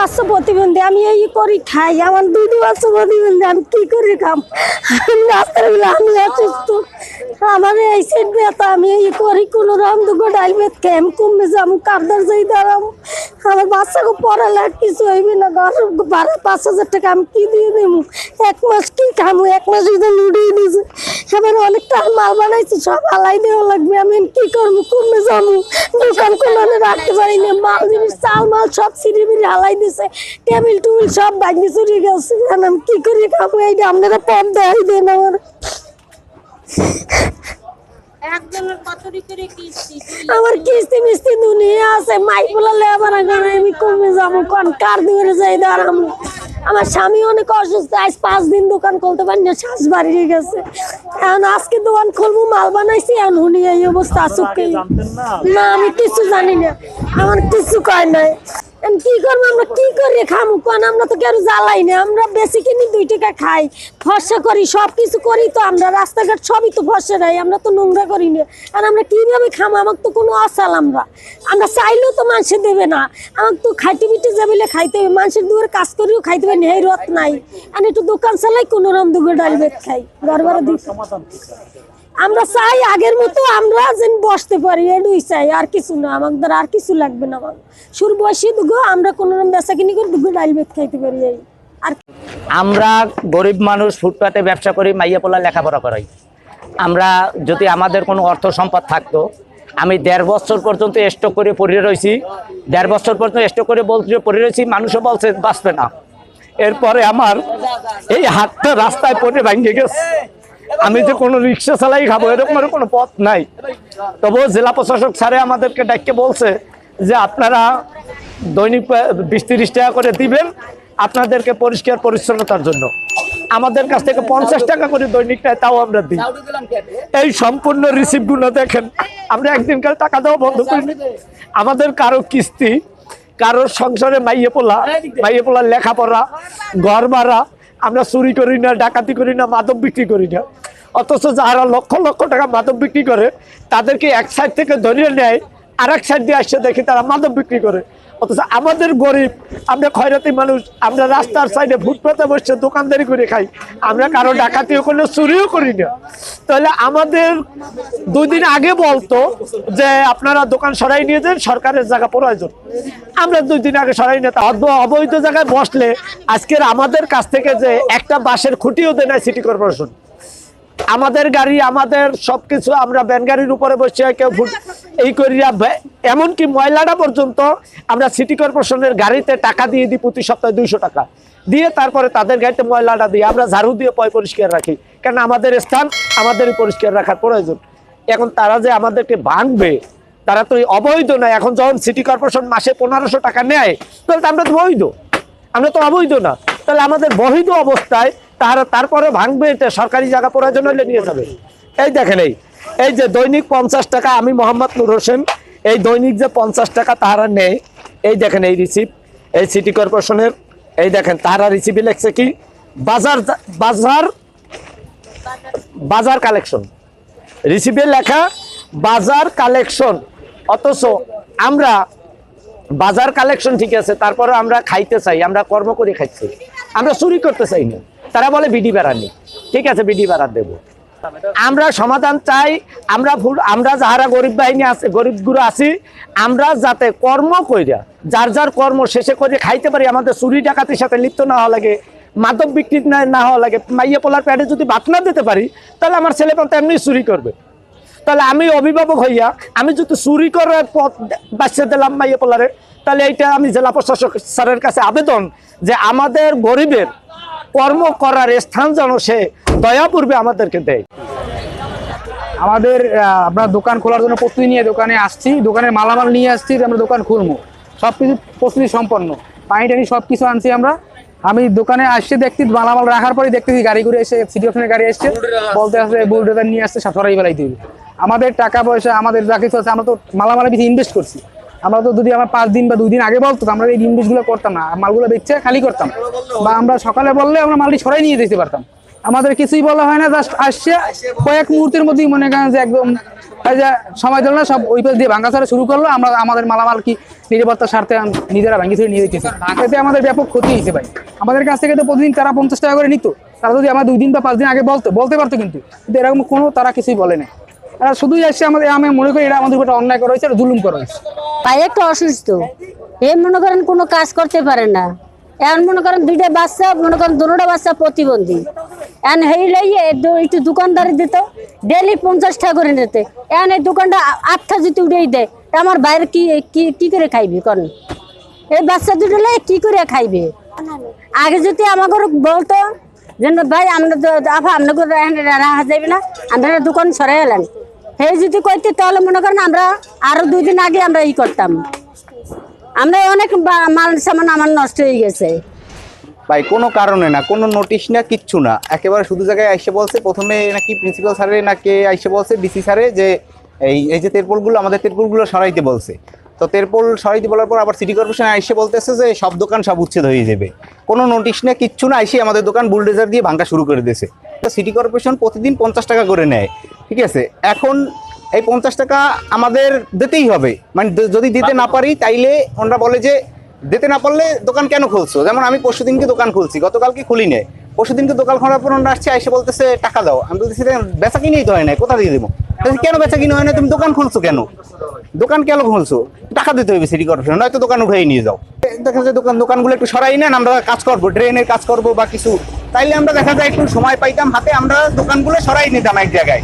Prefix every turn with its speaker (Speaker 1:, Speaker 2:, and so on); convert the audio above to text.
Speaker 1: বাচ্চা প্রতিবন্ধী, আমি এই করি খাই, আমার দুটো বাচ্চা প্রতিবন্ধী, আমি কি করে খাম? আমি রাস্তার বেলা আমি অসুস্থ, আমার এই সেট ব্যথা, আমি এই করি কোনো রকম দুটো ডাইল বেত খাই, আমি কমে যাবো, কারদার যাই দাঁড়াবো, আমার বাচ্চাকে পড়ালেখা কিছু হইবে না, ঘর ভাড়া 5,000 টাকা আমি কি দিয়ে দেবো? 1 মাস কি খামো? 1 মাস উড়িয়ে দিয়েছে, এবার অনেকটা মাল বানাইছে, সব হালাই দেওয়া লাগবে, আমি কি করবো? কমে যাবো, দোকান কোলানে রাখতে পারি না, মাল জিনিস চাল মাল সব সিঁড়ি হালাই দিছে, টেবিল টুবিল সব ভাঙি চুরি গেছে, আমি কি করে খাবো? এইটা আপনারা পথ দেখাই দেন আমার। আমার কিস্তি মিস্তি দুনিয়া আছে, মাইক বলালে আবার আমি কমে যাবো, কোন কার দিকে যাই দাঁড়াবো? আমার স্বামী অনেক অসুস্থ, আজ 5 দিন দোকান খুলতে পারি না, শ্বাস বাড়িয়ে গেছে, এখন আজকে দোকান খুলবো, মাল বানাইছি, এখন হুনি এই অবস্থা আসুক। না আমি কিছু জানি না, আমার কিছু কয় নাই, কি করবো? আমরা কি করে খামো কোন? আমরা তো কেউ জ্বালাই না, আমরা বেশি কিনি 2 টাকা খাই, ফর্সা করি, সব কিছু করি, তো আমরা রাস্তাঘাট সবই তো ফর্সা রাই, আমরা তো নোংরা করি না, আর আমরা কিভাবে খামো? আমাকে তো কোনো অসাল, আমরা চাইলেও তো মানুষে দেবে না, আমাকে তো খাইতে পিটে যাবে খাইতে হবে, মানুষের দুয়ারে কাজ করেও খাইতে হবে, নেই রত নাই, আর একটু দোকান চালাই, কোনো রকম দুটো ডাল বেত খাই, ঘর ভাড়া দিই। আমরা চাই আগের মতো আমরা যেন বসতে পারি, এটুই চাই, আর কিছু না, আমাদের আর কিছু লাগবে না, আমার সুর বসে দুগো আমরা কোনো রকম বেচা কিনি করে দুগো ডাল বেত খাইতে পারি। এই আর
Speaker 2: আমরা গরিব মানুষ, ফুটপাতে ব্যবসা করি, মাইয়া পোলা লেখাপড়া করাই। আমরা যদি আমাদের কোনো অর্থ সম্পদ থাকতো, আমি 1.5 বছর পর্যন্ত স্টক করে পড়ে রয়েছি, 1.5 বছর পর্যন্ত স্টক করে পড়ে রয়েছি, মানুষও বলছে বাঁচবে না। এরপরে আমার এই হাতটা রাস্তায় পড়ে ভেঙে গেছে, আমি যে কোনো রিক্সা চালাই খাবো এরকম কোনো পথ নাই। তবুও জেলা প্রশাসক স্যারে আমাদেরকে ডাককে বলছে যে আপনারা দৈনিক 20-30 টাকা করে দিবেন আপনাদেরকে পরিষ্কার পরিচ্ছন্নতার জন্য। আমাদের কাছ থেকে 50 টাকা করে দৈনিক নেয়, তাও আমরা দিই। এই সম্পূর্ণ রিসিপ্টগুলো দেখেন, আমরা একদিনকার টাকা দেওয়া বন্ধ করি। আমাদের কারো কিস্তি, কারো সংসারে মাইয়ে পোলা লেখাপড়া, ঘর ভাড়া, আমরা চুরি করি না, ডাকাতি করি না, মাদক বিক্রি করি না। অথচ যারা লক্ষ লক্ষ টাকা মাদক বিক্রি করে তাদেরকে এক সাইড থেকে ধরিয়ে নেয়, আর এক সাইড দিয়ে আসছে দেখি তারা মাদক বিক্রি করে। অথচ আমাদের গরিব, আমরা খয়রাতি মানুষ, আমরা রাস্তার সাইডে ফুটপাতে বসে দোকানদারি করে খাই, আমরা কারো ডাকাতিও করলে চুরিও করি না। তাহলে আমাদের 2 দিন আগে বলতো যে আপনারা দোকান সরাই নিয়ে যান, সরকারের জায়গা প্রয়োজন, আমরা 2 দিন আগে সরাই নিয়ে অবৈধ জায়গায় বসলে আজকের আমাদের কাছ থেকে যে একটা বাঁশের খুঁটিও দেয় না সিটি কর্পোরেশন। আমাদের গাড়ি, আমাদের সবকিছু, আমরা ভ্যান গাড়ির উপরে বসে কেউ এই করিয়া, এমনকি ময়লাটা পর্যন্ত আমরা সিটি কর্পোরেশনের গাড়িতে টাকা দিয়ে দিই, প্রতি সপ্তাহে 200 টাকা দিয়ে, তারপরে তাদের গাড়িতে ময়লাটা দিয়ে আমরা ঝাড়ু দিয়ে পরিষ্কার রাখি, কারণ আমাদের স্থান আমাদেরই পরিষ্কার রাখার প্রয়োজন। এখন তারা যে আমাদেরকে ভাঙবে, তারা তো অবৈধ নয়। এখন যখন সিটি কর্পোরেশন মাসে 1500 টাকা নেয়, তাহলে তো আমরা তো বৈধ, আমরা তো অবৈধ না। তাহলে আমাদের বৈধ অবস্থায় তারপরে ভাঙবে, এটা সরকারি জায়গা প্রয়োজন হলে নিয়ে যাবে। এই দেখেন, এই যে দৈনিক 50 টাকা, আমি মোহাম্মদ নূর হোসেন, এই দৈনিক যে 50 টাকা তাহারা নেয়, এই দেখেন এই রিসিপ্ট, এই সিটি কর্পোরেশনের, এই দেখেন তাহারা রিসিপ্টে লেখছে কি বাজার কালেকশন, রিসিপ্টে লেখা বাজার কালেকশন। অথচ আমরা বাজার কালেকশন ঠিক আছে, তারপরে আমরা খাইতে চাই, আমরা কর্ম করে খাইছি, আমরা চুরি করতে চাই না। তারা বলে বিডি ভাড়া নেই, ঠিক আছে বিডি ভাড়া দেবো। আমরা সমাধান চাই, আমরা যারা গরিব বাহিনী আছে, গরিবগুলো আছি, আমরা যাতে কর্ম কইরা যার যার কর্ম শেষে করে খাইতে পারি, আমাদের চুরি ডাকাতির সাথে লিপ্ত না হওয়া লাগে, মাদক বিক্রি না হওয়া লাগে। মাইয়া পোলার পেটে যদি ভাত না দিতে পারি, তাহলে আমার ছেলে তো এমনি চুরি করবে। তাহলে আমি অভিভাবক হইয়া আমি যদি চুরি করার পথ বাঁচিয়ে দিলাম মাইয়া পোলারে, তাহলে এইটা আমি জেলা প্রশাসক স্যারের কাছে আবেদন যে আমাদের গরিবের কর্ম করার স্থান যেন সে দয়াপূর্বে আমাদেরকে দেয়।
Speaker 3: আমাদের আমরা দোকান খোলার জন্য প্রস্তুতি নিয়ে দোকানে আসছি, দোকানের মালামাল নিয়ে আসছি, আমরা দোকান খুলবো, সবকিছু প্রস্তুতি সম্পন্ন, পানি টানি সবকিছু আনছি আমরা। আমি দোকানে আসছে দেখছি, মালামাল রাখার পরে দেখতেছি গাড়ি করে এসে, সিটি অফিসের গাড়ি এসছে, বলতে আসছে বুলডোজার নিয়ে আসছে, সরাই বেলাই দিবে। আমাদের টাকা পয়সা, আমাদের যা কিছু আছে, আমরা তো মালামালের পিছিয়ে ইনভেস্ট করছি। আমরা তো যদি আমার 5 দিন বা 2 দিন আগে বলতো, আমরা এই ইনভেস্টগুলো করতাম না, মালগুলো বেচে খালি করতাম, বা আমরা সকালে বললে আমরা মালটি সরাই নিয়ে যেতে পারতাম। আমাদের কিছুই বলা হয় না, জাস্ট আসছে কয়েক মুহূর্তের মধ্যেই মনে করেন যে একদম এই যে সময় দিল না, সব ওই পাশ দিয়ে ভাঙাচোরা শুরু করলো। আমরা আমাদের মালামাল কি নিরাপত্তার স্বার্থে নিজেরা ভাঙি ছেড়ে নিয়ে যেতেছি, এতে আমাদের ব্যাপক ক্ষতি হয়েছে ভাই। আমাদের কাছ থেকে তো প্রতিদিন তারা 50 টাকা করে নিত, তারা যদি আমার 2 দিন বা 5 দিন আগে বলতে পারতো, কিন্তু এরকম কোনো তারা কিছুই বলে না। এরা শুধুই আসছে আমাদের, আমি মনে করি এটা আমাদের উপর একটা অন্যায় করা হয়েছে, এটা জুলুম করা হয়েছে।
Speaker 1: ভাই একটা অসুস্থ, এ মনে করেন কোনো কাজ করতে পারে না। এখন মনে করেন 2টা বাচ্চা, মনে করেন 2টা বাচ্চা প্রতিবন্ধী। এখন হেই লাইয়ে একটু দোকানদারি দিত, ডেলি 50 টাকা করে নিতে। এখন এই দোকানটা 8টা যদি উঠেই দেয়, তা আমার বাইরে কি করে খাইবে? কোন এই বাচ্চা দুটো লাই কি করে খাইবে? আগে যদি আমাকে বলতো যে ভাই আমরা আপনাকে রাখা যাবে না, আমরা দোকান সরাই এলেন, হে যদি কইতে, তাহলে মনে করেন আমরা আরো 2 দিন আগে আমরা করতাম। আমরা অনেক মাল সামান আমার নষ্ট হয়ে গেছে
Speaker 4: ভাই। কোনো কারণে না, কোনো নোটিশ না, কিচ্ছু না, একেবারে শুধু জায়গায় আইসে বলছে। প্রথমে নাকি প্রিন্সিপাল স্যারে নাকি আইসে বলছে ডিসি স্যারে যে এই যে তেরপোলগুলো, আমাদের তেরপোলগুলো সরাইতে বলছে। তো তেরপোল সরাইতে বলার পর আবার সিটি কর্পোরেশন আইসে বলতেছে যে সব দোকান সব উচ্ছেদ হয়ে যাবে। কোনো নোটিশ না, কিচ্ছু না, আইসে আমাদের দোকান বুলডোজার দিয়ে ভাঙা শুরু করে দিয়েছে। তো সিটি কর্পোরেশন প্রতিদিন 50 টাকা করে নেয়, ঠিক আছে। এখন এই 50 টাকা আমাদের দিতেই হবে, মানে যদি দিতে না পারি তাইলে ওনারা বলে যে দিতে না পারলে দোকান কেন খুলছো। যেমন আমি পরশুদিনকে দোকান খুলছি, গতকালকে খুলি নেই। পরশুদিনকে দোকান খোলার পর ওনারা আসছে, এসে বলতেছে টাকা দাও। আমি বলতেছি বেচা কিনেই তো হয় না, কোথা দিয়ে দেবো? কেন বেচা কিনে হয় না? তুমি দোকান খুলছো কেন? দোকান কেন খুলছো? টাকা দিতে হবে সিটি কর্পোরেশন, নয়তো দোকান উঠেই নিয়ে যাও। দেখা যায় দোকানগুলো একটু সরাই নেন, আমরা কাজ করবো, ড্রেনের কাজ করবো বা কিছু, তাইলে আমরা দেখা যায় একটু সময় পাইতাম হাতে, আমরা দোকানগুলো সরাই নিতাম এক জায়গায়।